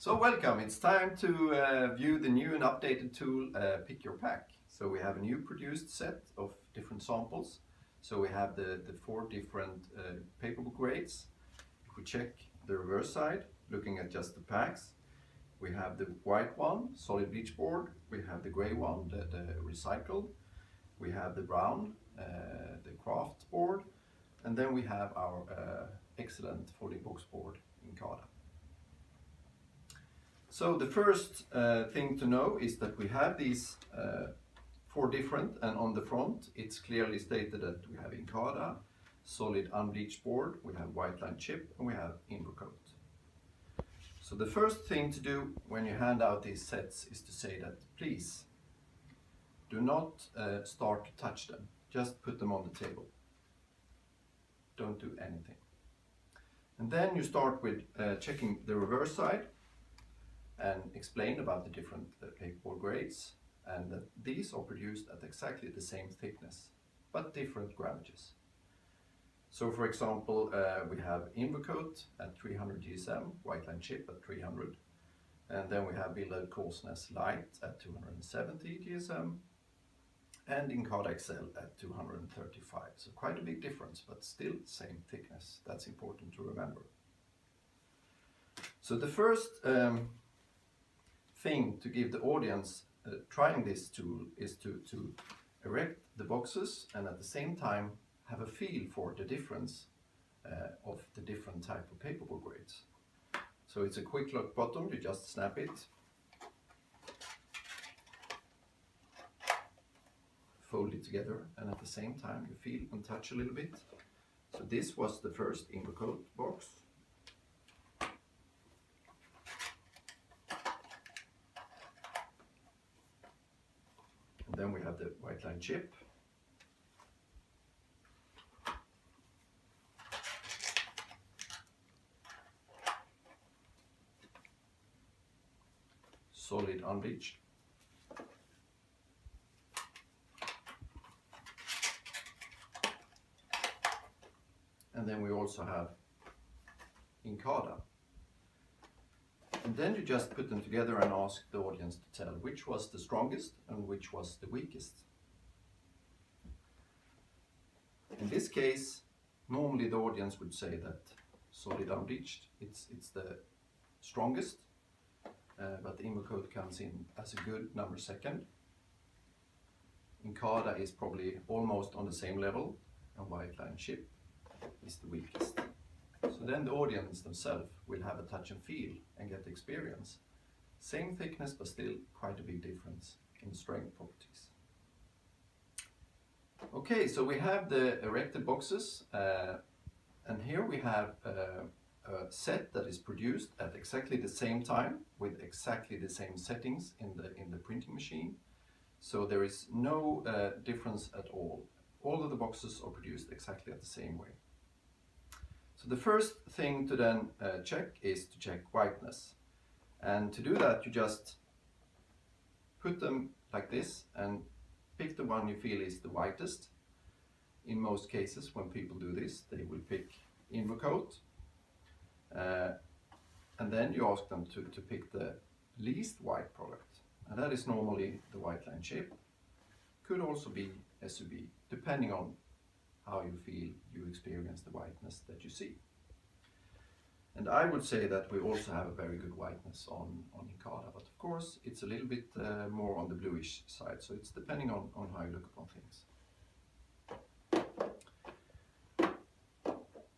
So welcome, it's time to view the new and updated tool Pick Your Pack. So we have a new produced set of different samples. So we have the four different paperboard grades. If we check the reverse side, looking at just the packs, we have the white one, solid bleach board. We have the gray one, the recycled. We have the brown, the craft board. And then we have our excellent folding box board in Kada. So the first thing to know is that we have these four different, and on the front it's clearly stated that we have Incada, solid unbleached board, we have white line chip, and we have Invercoat. So the first thing to do when you hand out these sets is to say that please do not start to touch them, just put them on the table. Don't do anything. And then you start with checking the reverse side and explain about the different paperboard grades, and that these are produced at exactly the same thickness but different grammages. So for example, we have Invercoat at 300 GSM, white line chip at 300, and then we have Billerud Coarseness Light at 270 GSM and Incada XL at 235. So quite a big difference, but still same thickness. That's important to remember. So the first thing to give the audience trying this tool is to erect the boxes and at the same time have a feel for the difference of the different type of paperboard grades. So it's a quick lock bottom, you just snap it, fold it together, and at the same time you feel and touch a little bit. So this was the first Invercoat box. Then we have the white line chip. Solid unbleached. And then we also have Incada. And then you just put them together and ask the audience to tell which was the strongest and which was the weakest. In this case, normally the audience would say that solid unbleached, it's the strongest, but the Invercoat comes in as a good number second. Incada is probably almost on the same level, and white line chip is the weakest. So then the audience themselves will have a touch and feel and get the experience. Same thickness, but still quite a big difference in strength properties. Okay, so we have the erected boxes, and here we have a set that is produced at exactly the same time with exactly the same settings in the printing machine. So there is no difference at all. All of the boxes are produced exactly at the same way. So the first thing to then check is to check whiteness. And to do that, you just put them like this and pick the one you feel is the whitest. In most cases, when people do this, they will pick Invercoat. And then you ask them to pick the least white product. And that is normally the white line chip. Could also be SUB, depending on how you feel you experience the whiteness that you see. And I would say that we also have a very good whiteness on Incada, but of course it's a little bit more on the bluish side, so it's depending on how you look upon things.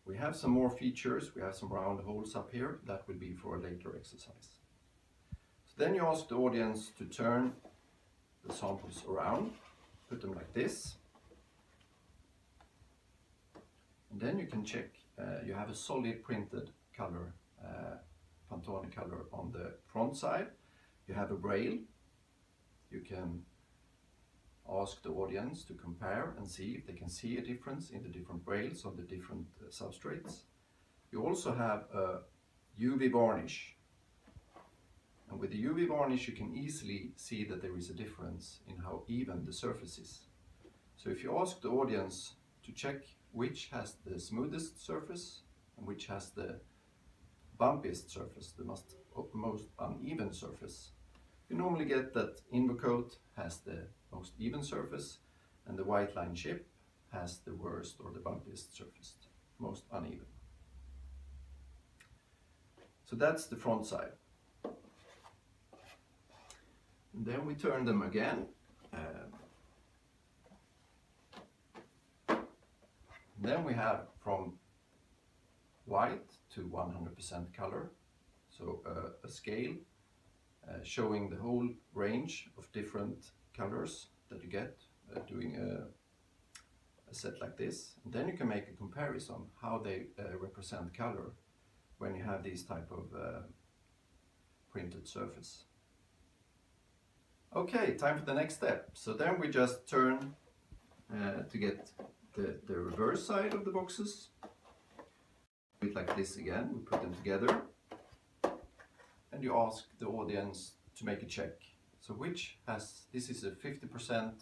We have some more features, we have some round holes up here, that will be for a later exercise. So then you ask the audience to turn the samples around, put them like this. And then you can check, you have a solid printed color, Pantone color on the front side. You have a braille. You can ask the audience to compare and see if they can see a difference in the different brailles on the different substrates. You also have a UV varnish. And with the UV varnish you can easily see that there is a difference in how even the surface is. So if you ask the audience to check which has the smoothest surface and which has the bumpiest surface, the most uneven surface. You normally get that Invercoat has the most even surface and the white line chip has the worst or the bumpiest surface, most uneven. So that's the front side. And then we turn them again. Then we have from white to 100% color, so a scale showing the whole range of different colors that you get doing a set like this. And then you can make a comparison how they represent color when you have these type of printed surface. Okay, time for the next step. So then we just turn to get the reverse side of the boxes. Do it like this again, we put them together. And you ask the audience to make a check. So which has, this is a 50%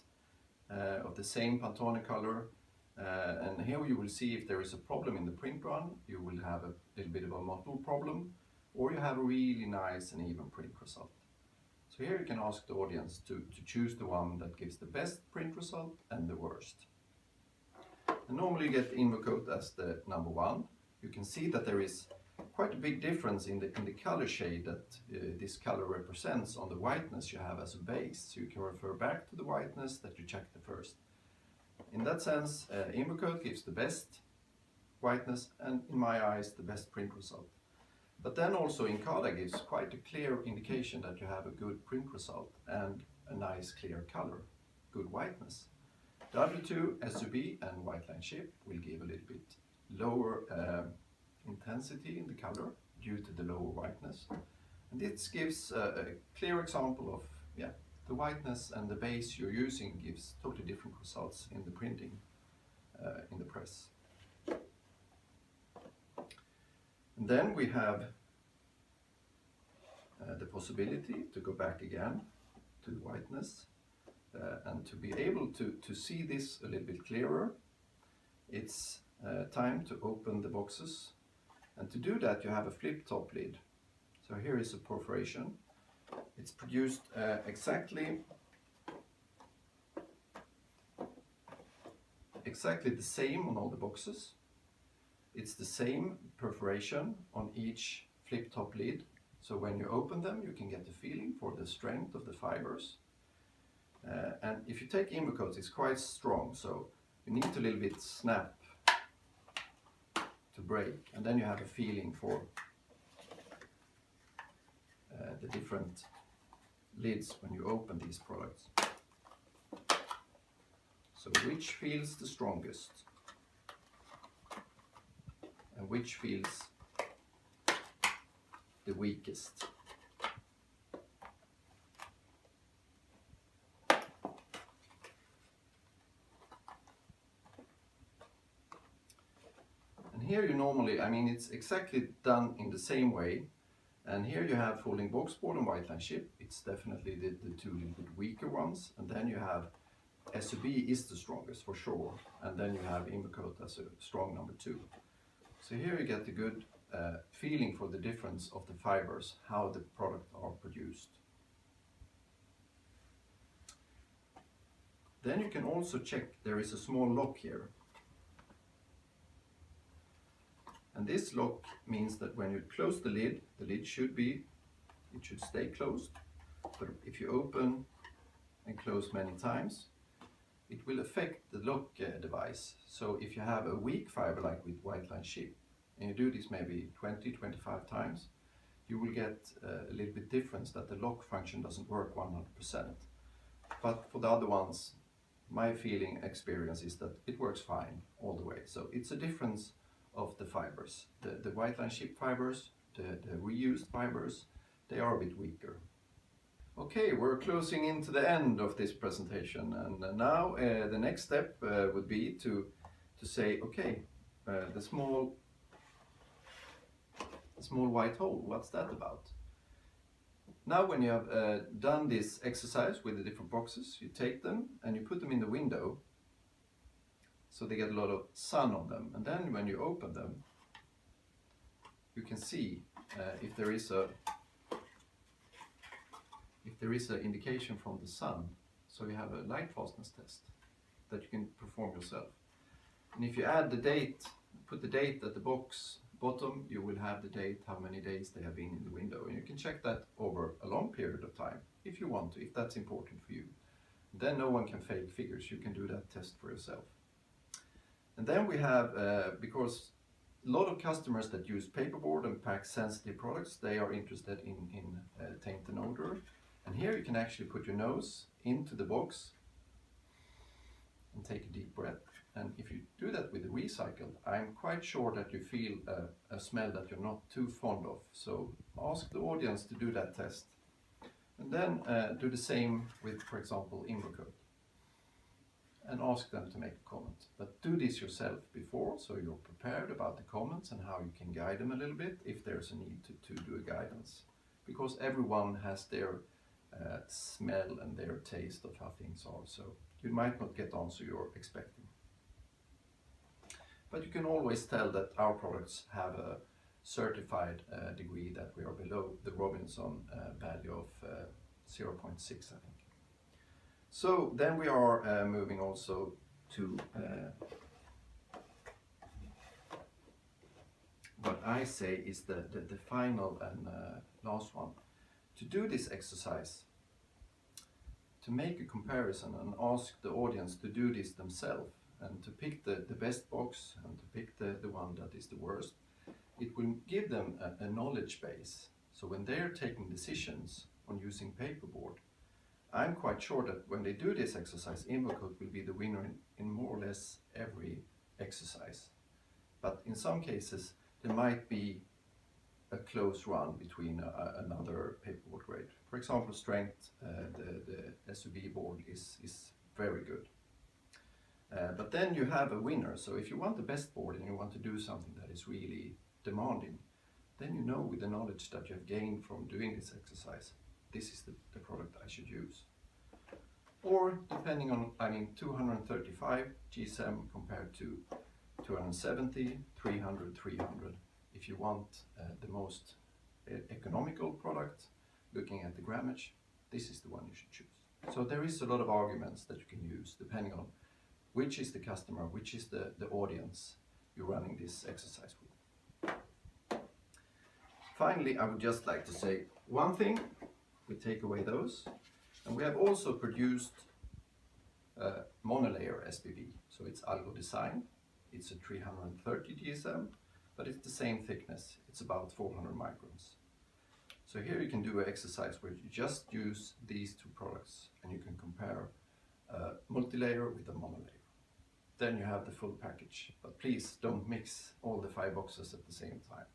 of the same Pantone color. And here you will see if there is a problem in the print run, you will have a little bit of a model problem, or you have a really nice and even print result. So here you can ask the audience to choose the one that gives the best print result and the worst. And normally you get Invercoat as the number one. You can see that there is quite a big difference in the color shade that this color represents on the whiteness you have as a base. So you can refer back to the whiteness that you checked the first. In that sense, Invercoat gives the best whiteness and, in my eyes, the best print result. But then also Incada gives quite a clear indication that you have a good print result and a nice clear color, good whiteness. The other two, SUB and white line chip, will give a little bit lower intensity in the color due to the lower whiteness. And this gives a clear example of the whiteness and the base you're using gives totally different results in the printing in the press. And then we have the possibility to go back again to the whiteness and to be able to see this a little bit clearer. It's time to open the boxes, and to do that you have a flip top lid. So here is a perforation. It's produced exactly the same on all the boxes. It's the same perforation on each flip top lid. So when you open them, you can get the feeling for the strength of the fibers. And if you take Invercoat, it's quite strong, so you need to a little bit snap to break, and then you have a feeling for the different lids when you open these products. So which feels the strongest and which feels the weakest. And here you normally, it's exactly done in the same way. And here you have folding boxboard and white line chip. It's definitely the two little bit weaker ones. And then you have SUB is the strongest for sure. And then you have Invercoat as a strong number two. So here you get the good feeling for the difference of the fibers, how the product are produced. Then you can also check, there is a small lock here. And this lock means that when you close the lid should stay closed. But if you open and close many times, it will affect the lock device. So if you have a weak fiber like with white line chip, and you do this maybe 20-25 times, you will get a little bit difference that the lock function doesn't work 100%. But for the other ones, my feeling experience is that it works fine all the way. So it's a difference of the fibers. The white line chip fibers, the reused fibers, they are a bit weaker. Okay, we're closing into the end of this presentation, and now the next step would be to say, okay, the small white hole, what's that about? Now when you have done this exercise with the different boxes, you take them and you put them in the window so they get a lot of sun on them, and then when you open them, you can see if there is an indication from the sun, so you have a light fastness test that you can perform yourself. And if you add the date, put the date at the box bottom, you will have the date, how many days they have been in the window, and you can check that over a long period of time if you want to, if that's important for you. Then no one can fake figures, you can do that test for yourself. And then we have, because a lot of customers that use paperboard and pack sensitive products, they are interested in taint and odor. And here you can actually put your nose into the box and take a deep breath. And if you do that with the recycled, I'm quite sure that you feel a smell that you're not too fond of. So ask the audience to do that test. And then do the same with, for example, Invercoat. And ask them to make a comment. But do this yourself before, so you're prepared about the comments and how you can guide them a little bit if there's a need to do a guidance. Because everyone has their smell and their taste of how things are, so you might not get the answer you're expecting. But you can always tell that our products have a certified degree that we are below the Robinson value of 0.6, I think. So then we are moving also to what I say is the final and last one. To do this exercise, to make a comparison and ask the audience to do this themselves and to pick the best box and to pick the one that is the worst, it will give them a knowledge base. So when they're taking decisions on using paperboard, I'm quite sure that when they do this exercise, Invercoat will be the winner in more or less every exercise. But in some cases, there might be a close run between another paperboard grade. For example, strength, the SUB board is very good. But then you have a winner. So if you want the best board and you want to do something that is really demanding, then you know with the knowledge that you have gained from doing this exercise, this is the product I should use. Or depending on, 235 GSM compared to 270, 300, 300. If you want the most economical product, looking at the grammage, this is the one you should choose. So there is a lot of arguments that you can use depending on which is the customer, which is the audience you're running this exercise with. Finally, I would just like to say one thing. We take away those. And we have also produced monolayer SBB. So it's Algo design. It's a 330 GSM. But it's the same thickness, it's about 400 microns. So here you can do an exercise where you just use these two products and you can compare a multi-layer with a monolayer. Then you have the full package, but please don't mix all the 5 boxes at the same time.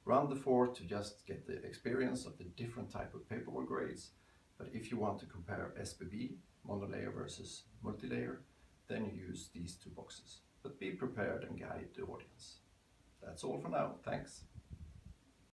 Run the 4 to just get the experience of the different type of paperboard grades, but if you want to compare SBB, monolayer versus multi-layer, then you use these 2 boxes. But be prepared and guide the audience. That's all for now. Thanks.